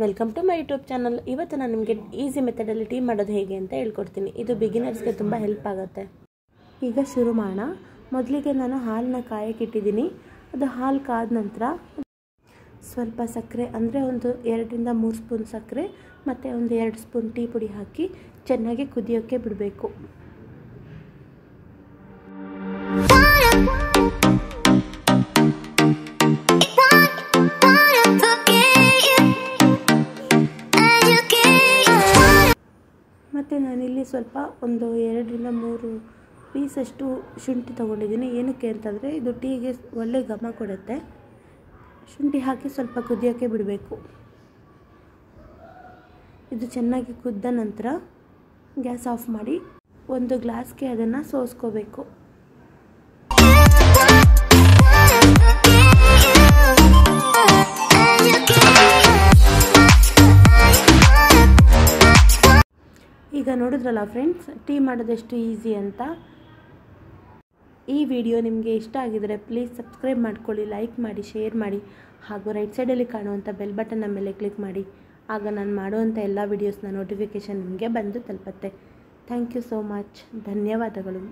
Welcome to my YouTube channel. ಇವತ್ತು ನಾನು ನಿಮಗೆ ಈಸಿ ಮೆಥಡಲ್ಲಿ ಟೀ ಮಾಡೋದು ಹೇಗೆ ಅಂತ ಹೇಳ್ಕೊಡ್ತೀನಿ. ಇದು ಬಿಗಿನರ್ಸ್ಗೆ ತುಂಬ ಹೆಲ್ಪ್ ಆಗುತ್ತೆ. ಈಗ ಶುರು ಮಾಡೋಣ. ಮೊದಲಿಗೆ ನಾನು ಹಾಲನ್ನ ಕಾಯಕ್ಕೆ ಇಟ್ಟಿದ್ದೀನಿ. ಅದು ಹಾಲು ಕಾದ ನಂತರ ಸ್ವಲ್ಪ ಸಕ್ಕರೆ ಅಂದರೆ ಒಂದು 2-3 ಸ್ಪೂನ್ ಸಕ್ಕರೆ ಮತ್ತು ಒಂದು 2 ಸ್ಪೂನ್ ಟೀ ಪುಡಿ ಹಾಕಿ ಚೆನ್ನಾಗಿ ಕುದಿಯೋಕ್ಕೆ ಬಿಡಬೇಕು. ಮತ್ತು ನಾನಿಲ್ಲಿ ಸ್ವಲ್ಪ ಒಂದು 2-3 ಪೀಸಷ್ಟು ಶುಂಠಿ ತೊಗೊಂಡಿದ್ದೀನಿ. ಏನಕ್ಕೆ ಅಂತಂದರೆ ಇದು ಟೀಗೆ ಒಳ್ಳೆ ಘಮ ಕೊಡುತ್ತೆ. ಶುಂಠಿ ಹಾಕಿ ಸ್ವಲ್ಪ ಕುದಿಯೋಕ್ಕೆ ಬಿಡಬೇಕು. ಇದು ಚೆನ್ನಾಗಿ ಕುದ್ದ ನಂತರ ಗ್ಯಾಸ್ ಆಫ್ ಮಾಡಿ ಒಂದು ಗ್ಲಾಸ್ಗೆ ಅದನ್ನು ಸೋಸ್ಕೋಬೇಕು. ಈಗ ನೋಡಿದ್ರಲ್ಲ ಫ್ರೆಂಡ್ಸ್, ಟೀ ಮಾಡೋದೆಷ್ಟು ಈಸಿ ಅಂತ. ಈ ವಿಡಿಯೋ ನಿಮಗೆ ಇಷ್ಟ ಆಗಿದರೆ ಪ್ಲೀಸ್ ಸಬ್ಸ್ಕ್ರೈಬ್ ಮಾಡ್ಕೊಳ್ಳಿ, ಲೈಕ್ ಮಾಡಿ, ಶೇರ್ ಮಾಡಿ, ಹಾಗೂ ರೈಟ್ ಸೈಡಲ್ಲಿ ಕಾಣುವಂಥ ಬೆಲ್ ಬಟನ್ನ ಮೇಲೆ ಕ್ಲಿಕ್ ಮಾಡಿ. ಆಗ ನಾನು ಮಾಡುವಂಥ ಎಲ್ಲ ವೀಡಿಯೋಸ್ನ ನೋಟಿಫಿಕೇಷನ್ ನಿಮಗೆ ಬಂದು ತಲುಪುತ್ತೆ. Thank you so much. ಧನ್ಯವಾದಗಳು.